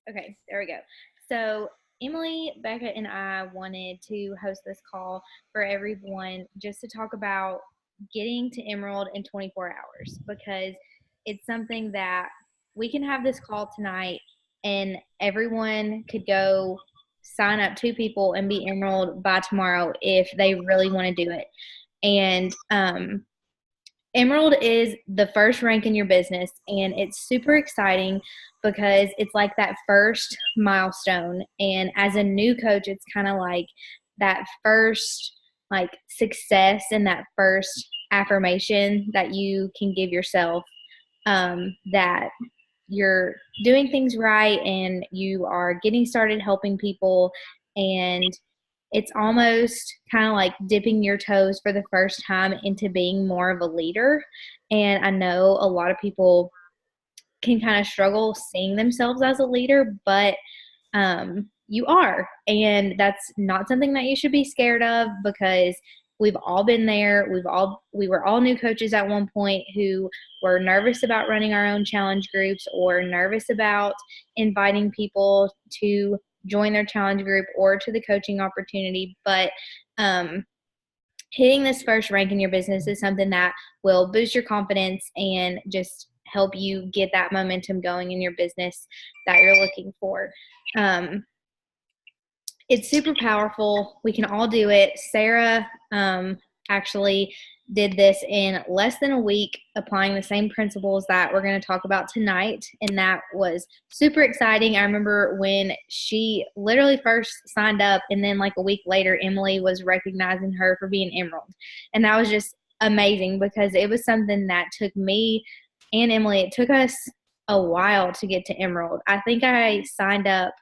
Okay, there we go. So, Emily, Becca, and I wanted to host this call for everyone just to talk about getting to Emerald in 24 hours because it's something that we can have this call tonight and everyone could go sign up 2 people and be Emerald by tomorrow if they really want to do it. And Emerald is the first rank in your business, and it's super exciting because it's like that first milestone. And as a new coach, it's kind of like that first like success and that first affirmation that you can give yourself, that you're doing things right and you are getting started helping people, and it's almost kind of like dipping your toes for the first time into being more of a leader. And I know a lot of people can kind of struggle seeing themselves as a leader, but you are. And that's not something that you should be scared of because we've all been there. We were all new coaches at one point who were nervous about running our own challenge groups or nervous about inviting people to join their challenge group or to the coaching opportunity. But hitting this first rank in your business is something that will boost your confidence and just help you get that momentum going in your business that you're looking for. It's super powerful. We can all do it. Sarah actually did this in less than a week, applying the same principles that we're going to talk about tonight. And that was super exciting. I remember when she literally first signed up, and then like a week later, Emily was recognizing her for being Emerald. And that was just amazing because it was something that took me and Emily, it took us a while to get to Emerald. I think I signed up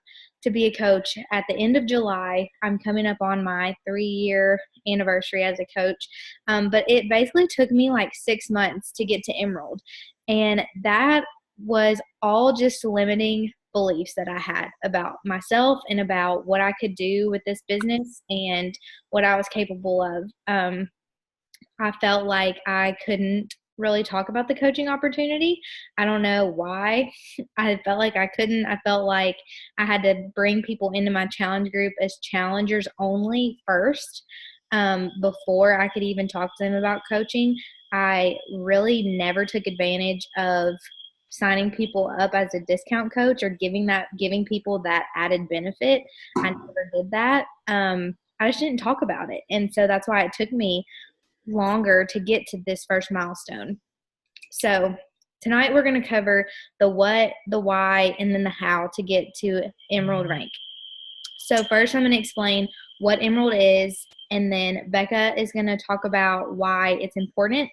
to be a coach at the end of July. I'm coming up on my 3-year anniversary as a coach. But it basically took me like 6 months to get to Emerald. And that was all just limiting beliefs that I had about myself and about what I could do with this business and what I was capable of. I felt like I couldn't really talk about the coaching opportunity. I don't know why. I felt like I couldn't. I felt like I had to bring people into my challenge group as challengers only first, before I could even talk to them about coaching. I really never took advantage of signing people up as a discount coach or giving people that added benefit. I never did that. I just didn't talk about it. And so that's why it took me longer to get to this first milestone. So tonight we're going to cover the what, the why, and then the how to get to Emerald rank. So first I'm going to explain what Emerald is, and then Becca is going to talk about why it's important,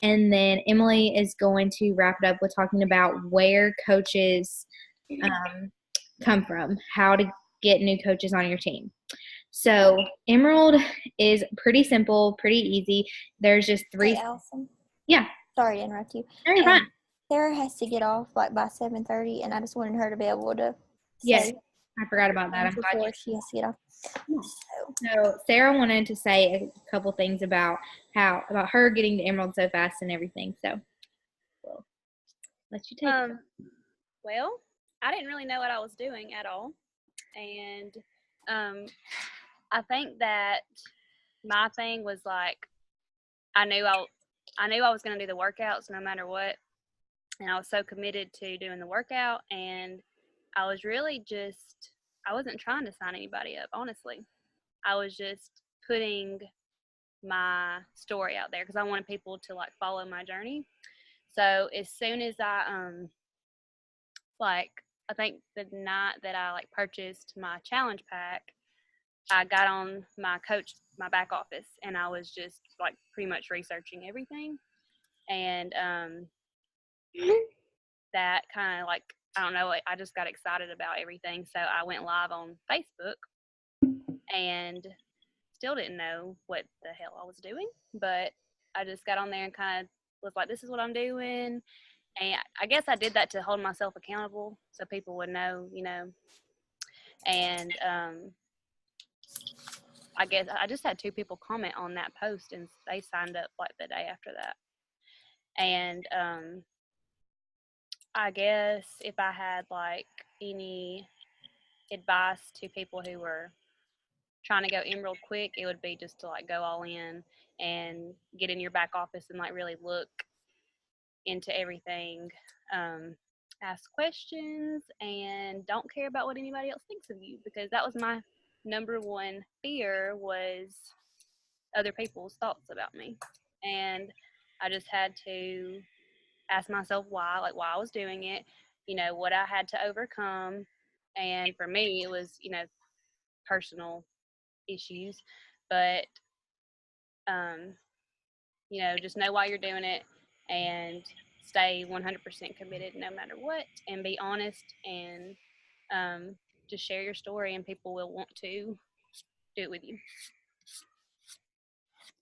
and then Emily is going to wrap it up with talking about where coaches come from, how to get new coaches on your team. So Emerald is pretty simple, pretty easy. There's just three. Hey, Allison. Yeah. Sorry to interrupt you. No, you're fine. Sarah has to get off like by 7:30, and I just wanted her to be able to Yes, say I forgot about that. I'm glad before she has to get off. So Sarah wanted to say a couple things about her getting to Emerald so fast and everything. So we'll let you take it. Well, I didn't really know what I was doing at all, and I think that my thing was like I knew I was going to do the workouts no matter what, and I was so committed to doing the workout, and I was really just I wasn't trying to sign anybody up, honestly. I was just putting my story out there because I wanted people to like follow my journey. So as soon as I think the night that I like purchased my challenge pack, I got on my back office, and I was just like pretty much researching everything. And that kind of like, I don't know, I just got excited about everything. So I went live on Facebook and still didn't know what the hell I was doing, but I just got on there and kind of was like, this is what I'm doing. And I guess I did that to hold myself accountable so people would know, and I guess I just had 2 people comment on that post, and they signed up like the day after that. And I guess if I had like any advice to people who were trying to go emerald quick, it would be just to like go all in and get in your back office and like really look into everything. Ask questions and don't care about what anybody else thinks of you, because that was my number one fear, was other people's thoughts about me. And I just had to ask myself why, like why I was doing it, what I had to overcome. And for me, it was, personal issues. But, just know why you're doing it and stay 100% committed no matter what, and be honest, and just share your story, and people will want to do it with you.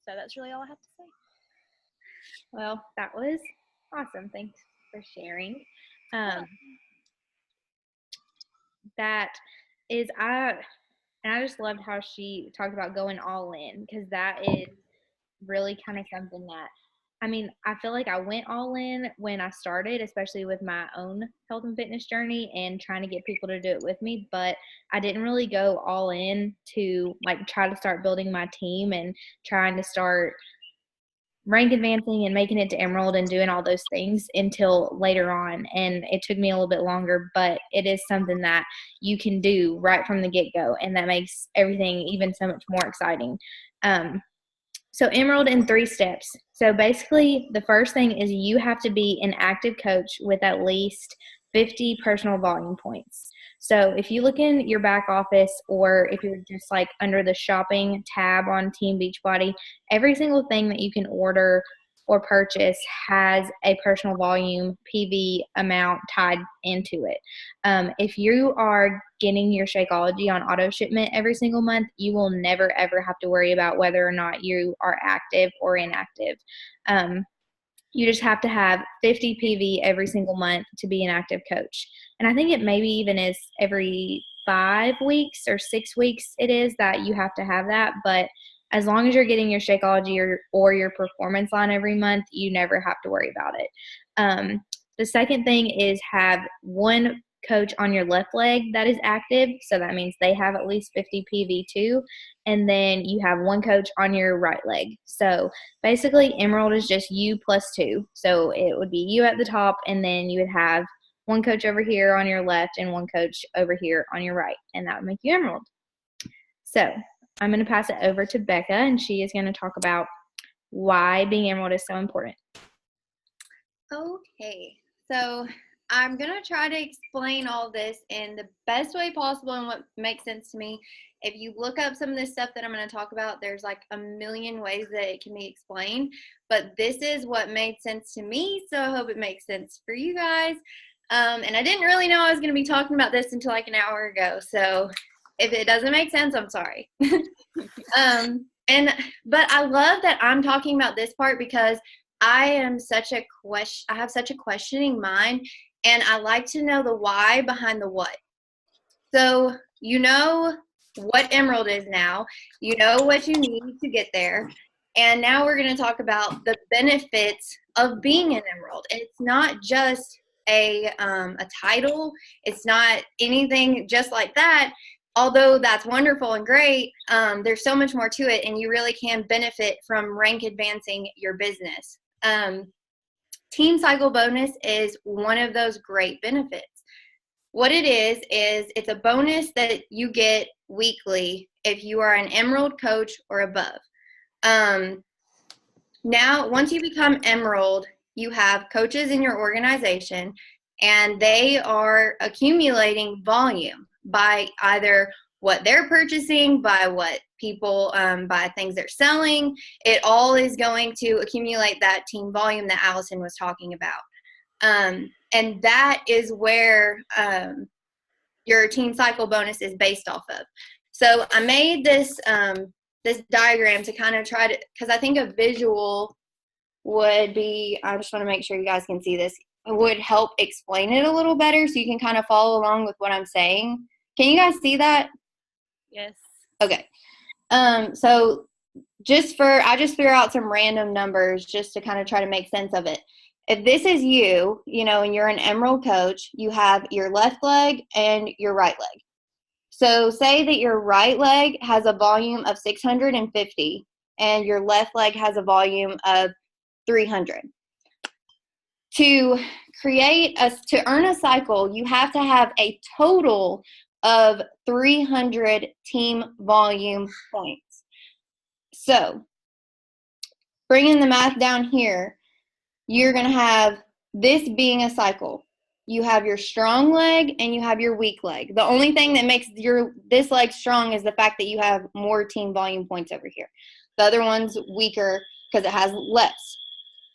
So that's really all I have to say. Well, that was awesome. Thanks for sharing. Um, that is, and I just loved how she talked about going all in, because that is really kind of something that, I mean, I feel like I went all in when I started, especially with my own health and fitness journey and trying to get people to do it with me. But I didn't really go all in to like try to start building my team and trying to start rank advancing and making it to emerald and doing all those things until later on. And it took me a little bit longer, but it is something that you can do right from the get-go, and that makes everything even so much more exciting. So emerald in 3 steps. So basically the first thing is you have to be an active coach with at least 50 personal volume points. So if you look in your back office, or if you're just like under the shopping tab on Team Beachbody, every single thing that you can order or purchase has a personal volume PV amount tied into it. If you are getting your Shakeology on auto shipment every single month, you will never ever have to worry about whether or not you are active or inactive. You just have to have 50 PV every single month to be an active coach. And I think it maybe even is every 5 weeks or 6 weeks it is that you have to have that. But as long as you're getting your Shakeology or your performance line every month, you never have to worry about it. The second thing is have one coach on your left leg that is active. So that means they have at least 50 PV too. And then you have one coach on your right leg. So basically emerald is just you plus 2. So it would be you at the top, and then you would have one coach over here on your left and one coach over here on your right, and that would make you emerald. So I'm going to pass it over to Becca, and she is going to talk about why being emerald is so important. Okay, so I'm going to try to explain all this in the best way possible and what makes sense to me. If you look up some of this stuff that I'm going to talk about, there's like a million ways that it can be explained, but this is what made sense to me, so I hope it makes sense for you guys. And I didn't really know I was going to be talking about this until like an hour ago, so if it doesn't make sense, I'm sorry. But I love that I'm talking about this part, because I have such a questioning mind, and I like to know the why behind the what. So you know what emerald is now, you know what you need to get there, and now we're going to talk about the benefits of being an emerald. And it's not just a title, it's not anything just like that. Although that's wonderful and great, there's so much more to it, and you really can benefit from rank advancing your business. Team Cycle Bonus is one of those great benefits. What it is it's a bonus that you get weekly if you are an Emerald coach or above. Now, once you become Emerald, you have coaches in your organization, and they are accumulating volume by either what they're purchasing, by what people, by things they're selling. It all is going to accumulate that team volume that Allison was talking about. And that is where your Team Cycle Bonus is based off of. So I made this this diagram to kind of try to, because I think a visual would be, I just want to make sure you guys can see this, it would help explain it a little better so you can kind of follow along with what I'm saying. Can you guys see that? Yes. Okay. So I just threw out some random numbers just to kind of try to make sense of it. if this is you, and you're an Emerald coach, you have your left leg and your right leg. So say that your right leg has a volume of 650 and your left leg has a volume of 300. To earn a cycle, you have to have a total of 300 team volume points. So bringing the math down here, you're going to have this being a cycle. You have your strong leg and you have your weak leg. The only thing that makes this leg strong is the fact that you have more team volume points over here. The other one's weaker because it has less.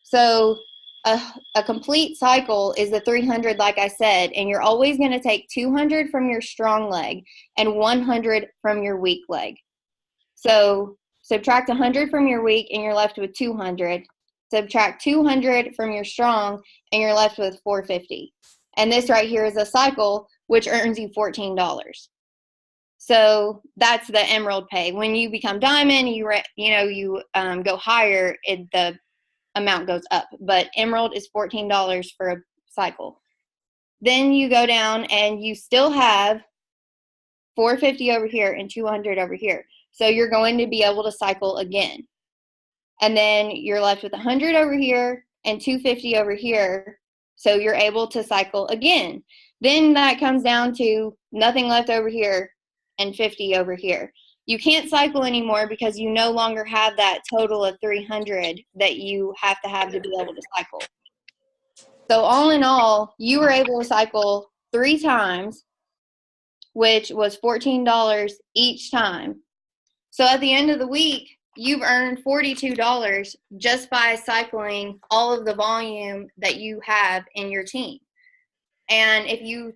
So a complete cycle is the 300, like I said, and you're always going to take 200 from your strong leg and 100 from your weak leg. So subtract 100 from your weak and you're left with 200. Subtract 200 from your strong and you're left with 450. And this right here is a cycle, which earns you $14. So that's the Emerald pay. When you become Diamond, you go higher, the amount goes up. But Emerald is $14 for a cycle. Then you go down and you still have 450 over here and 200 over here. So you're going to be able to cycle again. And then you're left with 100 over here and 250 over here. So you're able to cycle again. Then that comes down to nothing left over here and 50 over here. You can't cycle anymore because you no longer have that total of 300 that you have to be able to cycle. So all in all, you were able to cycle 3 times, which was $14 each time. So at the end of the week, you've earned $42 just by cycling all of the volume that you have in your team. And if you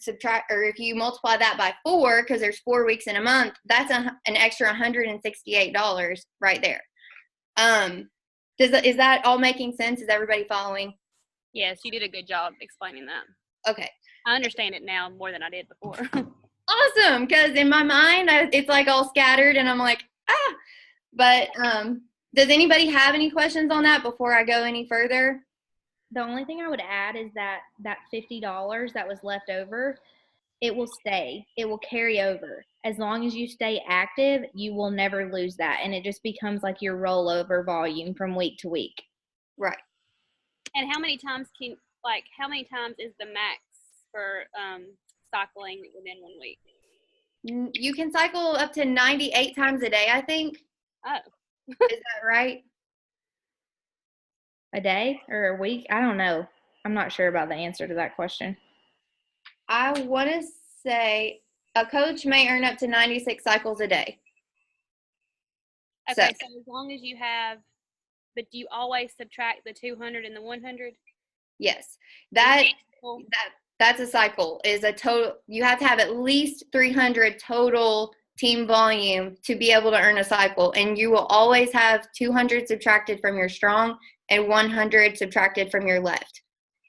multiply that by 4, because there's 4 weeks in a month, that's an extra $168 right there. Is that all making sense? Is everybody following? Yes, you did a good job explaining that. Okay. I understand it now more than I did before. Awesome, because in my mind, it's like all scattered, and I'm like, ah. But does anybody have any questions on that before I go any further? The only thing I would add is that $50 that was left over, it will stay. It will carry over. As long as you stay active, you will never lose that. And it just becomes like your rollover volume from week to week. Right. And how many times is the max for cycling within 1 week? You can cycle up to 98 times a day, I think. Oh. Is that right? A day or a week? I don't know. I'm not sure about the answer to that question. I want to say a coach may earn up to 96 cycles a day. Okay, so as long as you have, but do you always subtract the 200 and the 100? Yes. That's a cycle. Is a total. You have to have at least 300 total team volume to be able to earn a cycle, and you will always have 200 subtracted from your strong and 100 subtracted from your left.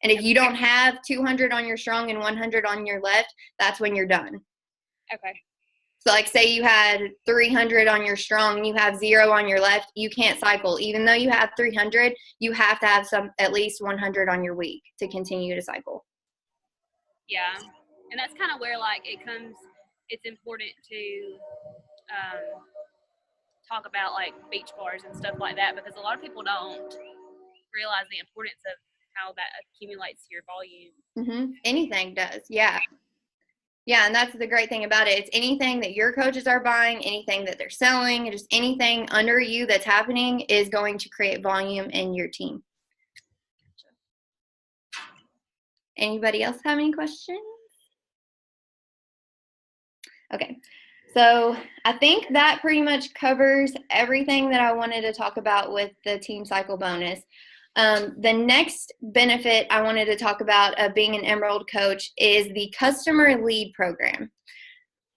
And if you don't have 200 on your strong and 100 on your left, that's when you're done. Okay. So like say you had 300 on your strong and you have 0 on your left, you can't cycle. Even though you have 300, you have to have at least 100 on your week to continue to cycle. Yeah. And that's kind of where it's important to talk about like beach bars and stuff like that, because a lot of people don't realize the importance of how that accumulates to your volume. Mm-hmm. Anything does, yeah. Yeah, and that's the great thing about it. It's anything that your coaches are buying, anything that they're selling, just anything under you that's happening is going to create volume in your team. Anybody else have any questions? Okay. So I think that pretty much covers everything that I wanted to talk about with the Team Cycle bonus. The next benefit I wanted to talk about of being an Emerald coach is the customer lead program.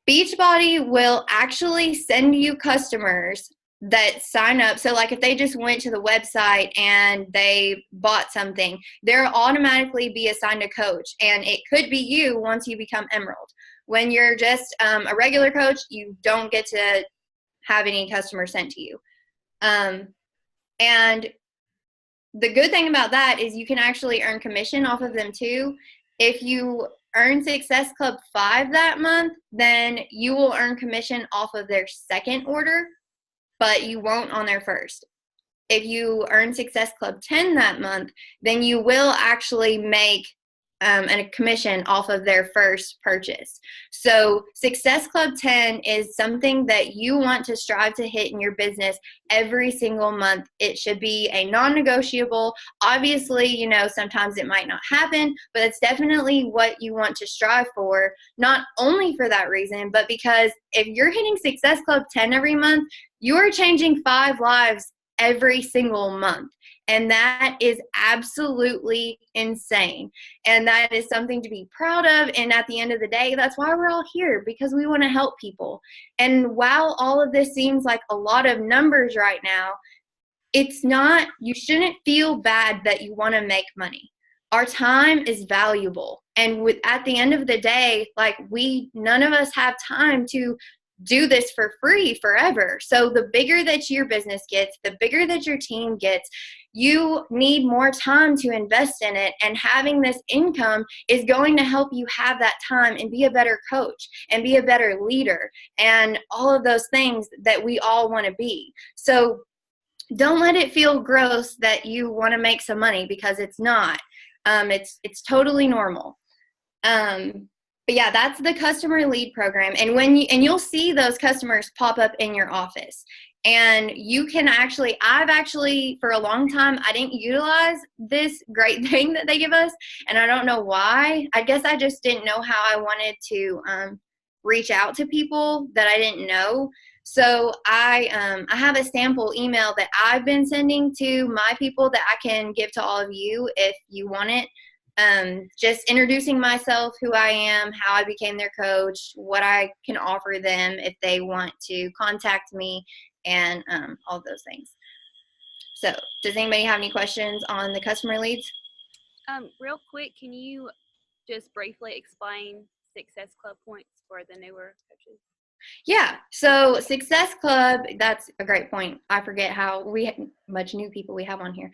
Beachbody will actually send you customers that sign up. So like if they just went to the website and they bought something, they'll automatically be assigned a coach. And it could be you once you become Emerald. When you're just a regular coach, you don't get to have any customers sent to you. And the good thing about that is you can actually earn commission off of them too. If you earn Success Club 5 that month, then you will earn commission off of their second order, but you won't on their first. If you earn Success Club 10 that month, then you will actually make a commission off of their first purchase. So Success Club 10 is something that you want to strive to hit in your business every single month. It should be a non-negotiable. Obviously, you know, sometimes it might not happen, but it's definitely what you want to strive for, not only for that reason, but because if you're hitting Success Club 10 every month, you are changing 5 lives every single month. And that is absolutely insane. And that is something to be proud of. And at the end of the day, that's why we're all here, because we want to help people. And while all of this seems like a lot of numbers right now, it's not, you shouldn't feel bad that you want to make money. Our time is valuable. And at the end of the day, like none of us have time to do this for free forever. So the bigger that your business gets, the bigger that your team gets, you need more time to invest in it. And having this income is going to help you have that time and be a better coach and be a better leader and all of those things that we all want to be. So don't let it feel gross that you want to make some money, because it's not. It's totally normal. But yeah, that's the customer lead program. And you'll see those customers pop up in your office. And you can I've actually, for a long time, I didn't utilize this great thing that they give us. And I don't know why. I guess I just didn't know how I wanted to reach out to people that I didn't know. So I have a sample email that I've been sending to my people that I can give to all of you if you want it. Just introducing myself, who I am, how I became their coach, what I can offer them if they want to contact me, and all those things. So does anybody have any questions on the customer leads? Real quick, can you just briefly explain Success Club points for the newer coaches? Yeah, so Success Club, that's a great point. I forget how much new people we have on here.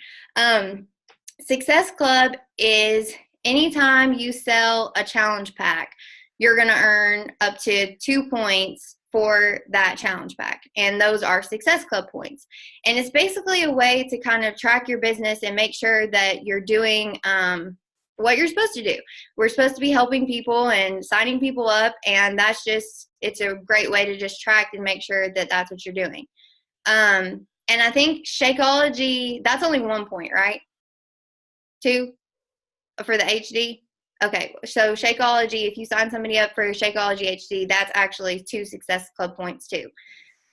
Success Club is anytime you sell a challenge pack, you're going to earn up to 2 points for that challenge pack. And those are Success Club points. And it's basically a way to kind of track your business and make sure that you're doing what you're supposed to do. We're supposed to be helping people and signing people up. And it's a great way to just track and make sure that that's what you're doing. And I think Shakeology, that's only 1 point, right? 2 for the HD? Okay, so Shakeology, if you sign somebody up for Shakeology HD, that's actually 2 Success Club points too.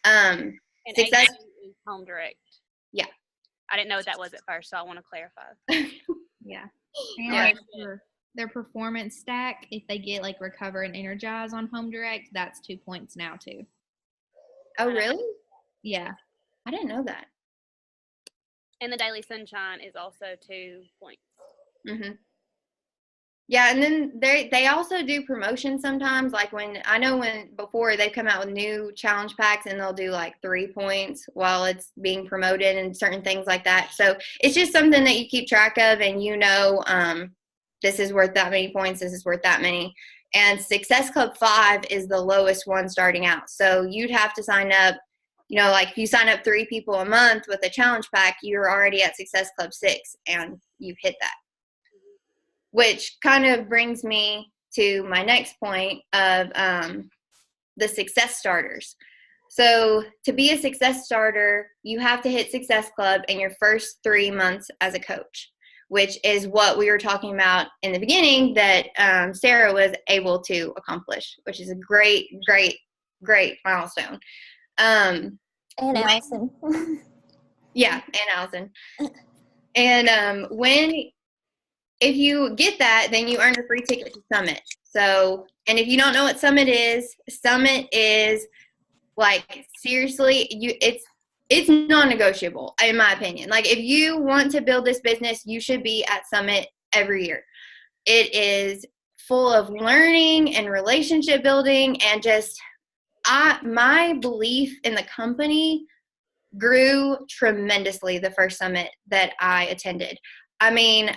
And Success is Home Direct. Yeah. I didn't know what that was at first, so I want to clarify. Yeah. And their performance stack, if they get like Recover and Energize on Home Direct, that's 2 points now too. Oh, really? Yeah. I didn't know that. And the Daily Sunshine is also 2 points. Mm-hmm. Yeah, and then they also do promotions sometimes. Like when before they've come out with new challenge packs, and they'll do like 3 points while it's being promoted and certain things like that. So it's just something that you keep track of, and this is worth that many points, this is worth that many. And Success Club 5 is the lowest one starting out. So you'd have to sign up, like if you sign up 3 people a month with a challenge pack, you're already at Success Club 6 and you've hit that. Which kind of brings me to my next point of the success starters. So to be a success starter, you have to hit Success Club in your first 3 months as a coach, which is what we were talking about in the beginning that Sarah was able to accomplish, which is a great, great, great milestone. And Allison. Yeah, and Allison. And if you get that, then you earn a free ticket to Summit. So, and if you don't know what Summit is like, seriously, it's non-negotiable, in my opinion. Like, if you want to build this business, you should be at Summit every year. It is full of learning and relationship building, and just my belief in the company grew tremendously the first summit that I attended. I mean,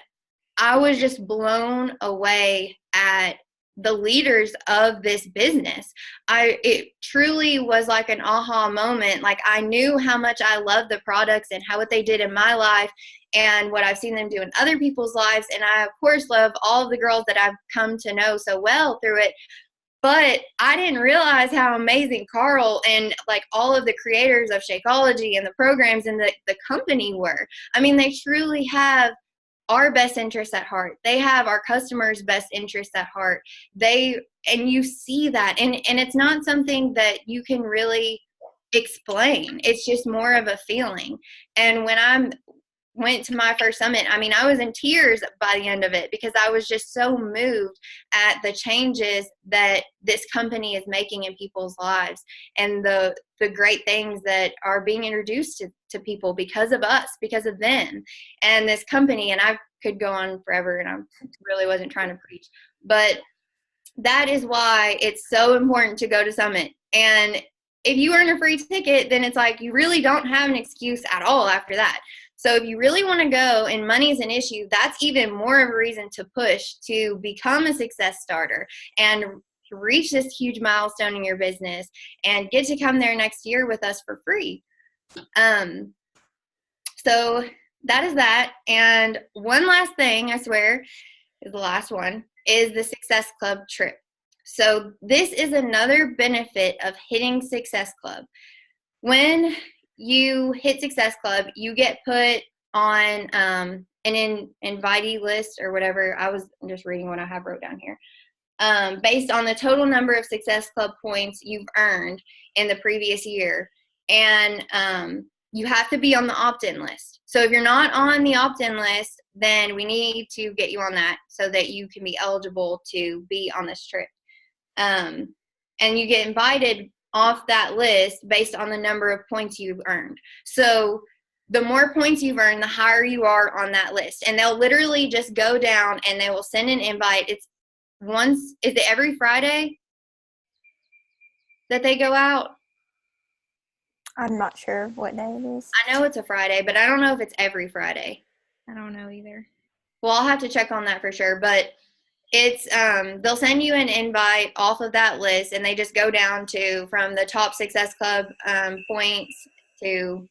I was just blown away at the leaders of this business. It truly was like an aha moment. Like, I knew how much I loved the products and what they did in my life and what I've seen them do in other people's lives. And I, of course, love all of the girls that I've come to know so well through it. But I didn't realize how amazing Carl and like all of the creators of Shakeology and the programs and the company were. I mean, they truly have our best interests at heart. They have our customers' best interests at heart. And you see that. And it's not something that you can really explain. It's just more of a feeling. And when I went to my first summit, I mean, I was in tears by the end of it because I was just so moved at the changes that this company is making in people's lives and the great things that are being introduced to people because of us, because of them and this company. And I could go on forever, and I really wasn't trying to preach, but that is why it's so important to go to Summit. And if you earn a free ticket, then it's like you really don't have an excuse at all after that. So if you really want to go and money is an issue, that's even more of a reason to push to become a success starter and reach this huge milestone in your business and get to come there next year with us for free. So that is that. And one last thing, I swear, is the last one, is the Success Club trip. So this is another benefit of hitting Success Club. When you hit Success Club, you get put on an invitee list or whatever. I was just reading what I have wrote down here. Based on the total number of Success Club points you've earned in the previous year. And you have to be on the opt-in list. So if you're not on the opt-in list, then we need to get you on that so that you can be eligible to be on this trip. And you get invited off that list based on the number of points you've earned. So the more points you've earned, the higher you are on that list. And they'll literally just go down and they will send an invite. Is it every Friday that they go out? I'm not sure what day it is. I know it's a Friday, but I don't know if it's every Friday. I don't know either. Well, I'll have to check on that for sure. But it's they'll send you an invite off of that list, and they just go down to from the top Success Club points to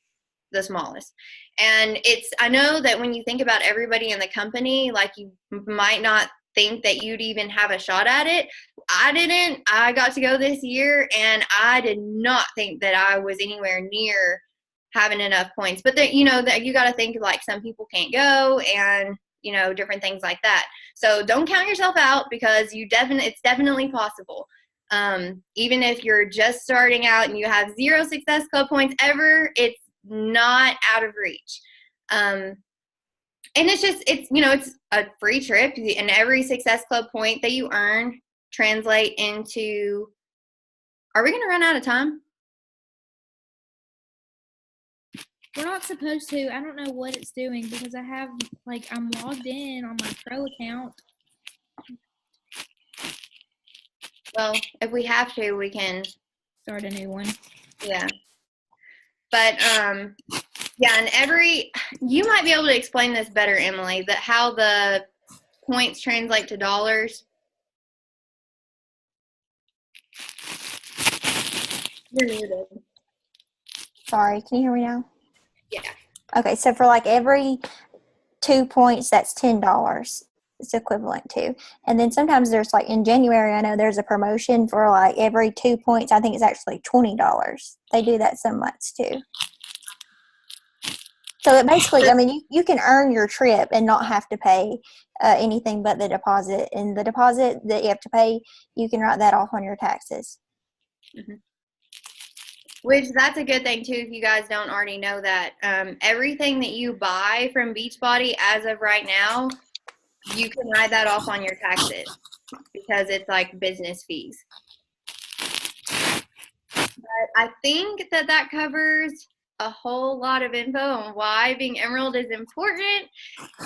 the smallest. And I know that when you think about everybody in the company, like you might not think that you'd even have a shot at it. I didn't. I got to go this year, and I did not think that I was anywhere near having enough points. But that you got to think like some people can't go, and different things like that. So don't count yourself out because it's definitely possible. Even if you're just starting out and you have 0 Success Club points ever, it's not out of reach. And it's a free trip, and every Success Club point that you earn translate into, are we going to run out of time? We're not supposed to. I don't know what it's doing because I'm logged in on my pro account. Well, if we have to, we can Start a new one. Yeah. But, yeah, and you might be able to explain this better, Emily, that how the points translate to dollars. You're muted. Sorry, can you hear me now? Yeah. Okay, so for like every 2 points, that's $10. It's equivalent to. And then sometimes there's like in January, I know there's a promotion for like every 2 points. I think it's actually $20. They do that some months too. So it basically, I mean, you can earn your trip and not have to pay anything but the deposit. And the deposit that you have to pay, you can write that off on your taxes. Mm-hmm. Which that's a good thing too if you guys don't already know that. Everything that you buy from Beachbody as of right now, you can write that off on your taxes because it's like business fees. But I think that covers a whole lot of info on why being Emerald is important.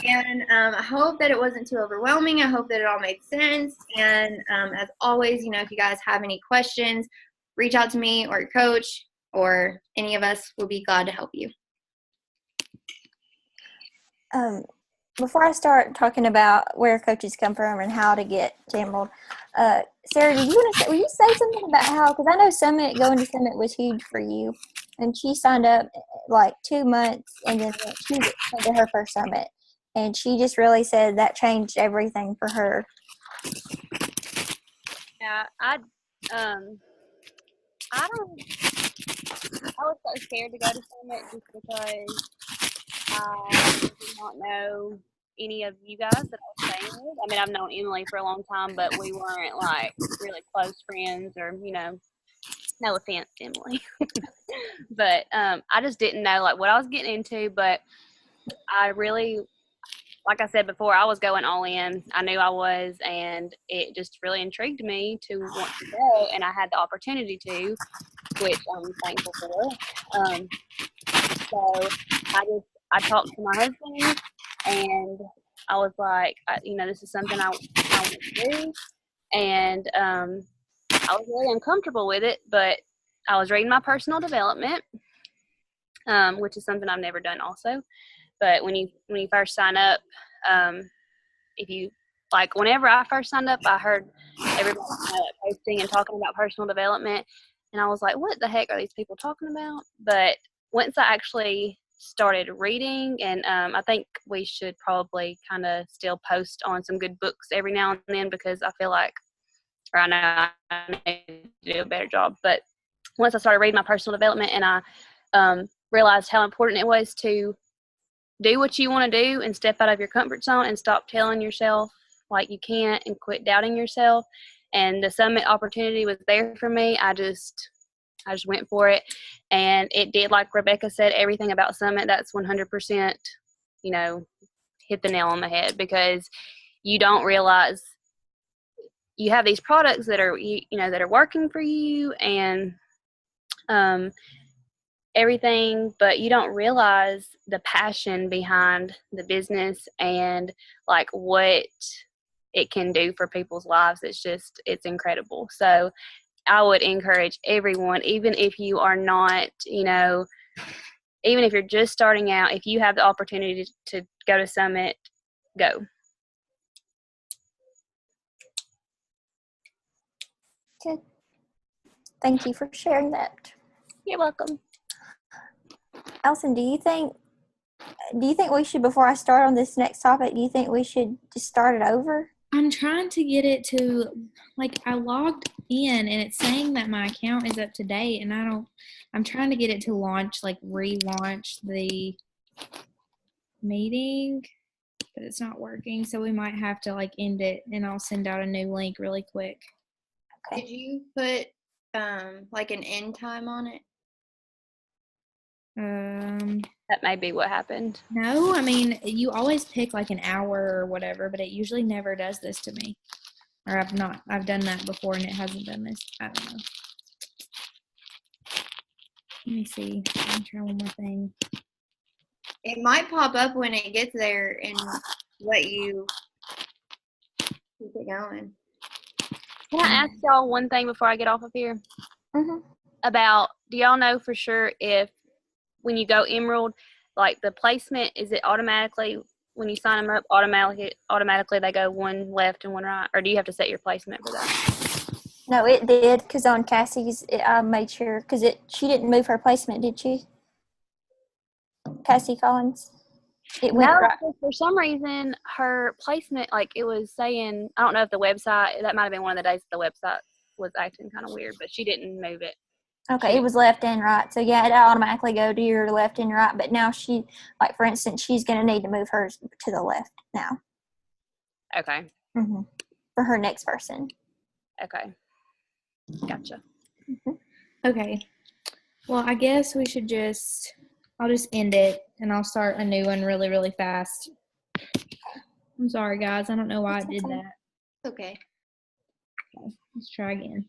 And I hope that it wasn't too overwhelming. I hope that it all made sense. And as always, if you guys have any questions, reach out to me or your coach. or any of us would be glad to help you. Before I start talking about where coaches come from and how to get to Emerald, Sarah, will you say something about how, because I know going to Summit was huge for you, and she signed up like 2 months, and then she went to her first Summit, and she just really said that changed everything for her. Yeah, I was so scared to go to Summit just because I did not know any of you guys that I was staying with. I mean, I've known Emily for a long time, but we weren't like really close friends, or no offense, Emily. But I just didn't know like what I was getting into. But I really, like I said before, I was going all in. I knew I was, and it just really intrigued me to want to go, and I had the opportunity to, which I'm thankful for. So I talked to my husband, and I was like, this is something I want to do, and I was really uncomfortable with it, but I was reading my personal development, which is something I've never done also. But when you first sign up, if you like, whenever I first signed up, I heard everybody posting and talking about personal development, and I was like, what the heck are these people talking about? But once I actually started reading, and I think we should probably kind of still post on some good books every now and then, because I feel like, or I know I need to do a better job. But once I started reading my personal development, and I realized how important it was to do what you want to do and step out of your comfort zone and stop telling yourself like you can't, and quit doubting yourself. And the Summit opportunity was there for me. I just went for it, and it did, like Rebecca said, everything about Summit. That's 100%, hit the nail on the head, because you don't realize you have these products that are, that are working for you, and everything, but you don't realize the passion behind the business and like what it can do for people's lives. It's incredible. So I would encourage everyone, even if you are not, even if you're just starting out, if you have the opportunity to go to Summit, go. Good. Thank you for sharing that. You're welcome. Allison, do you think we should, before I start on this next topic, do you think we should just start it over? I'm trying to get it to, like, I logged in and it's saying that my account is up to date, and I'm trying to get it to relaunch the meeting, but it's not working. So we might have to end it, and I'll send out a new link really quick. Okay. Did you put an end time on it? That may be what happened. No, I mean, you always pick an hour or whatever, but it usually never does this to me. Or I've done that before and it hasn't done this. I don't know. Let me see. Let me try one more thing. It might pop up when it gets there and let you keep it going. Can I ask y'all one thing before I get off of here? Mm-hmm. Do y'all know for sure if when you go Emerald, the placement, is it automatically, when you sign them up, automatically they go one left and one right? Or do you have to set your placement for that? No, it did, because on Cassie's, I made sure, because she didn't move her placement, did she? Cassie Collins? It went right. For some reason, her placement, it was saying, I don't know if the website, that might have been one of the days the website was acting kind of weird, but she didn't move it. Okay, it was left and right. So, yeah, it automatically go to your left and right. But now she, for instance, she's going to need to move hers to the left now. Okay. Mm-hmm. For her next person. Okay. Gotcha. Mm-hmm. Okay. Well, I guess I'll just end it, and I'll start a new one really, really fast. I'm sorry, guys. I don't know why I did that. Okay. Okay, let's try again.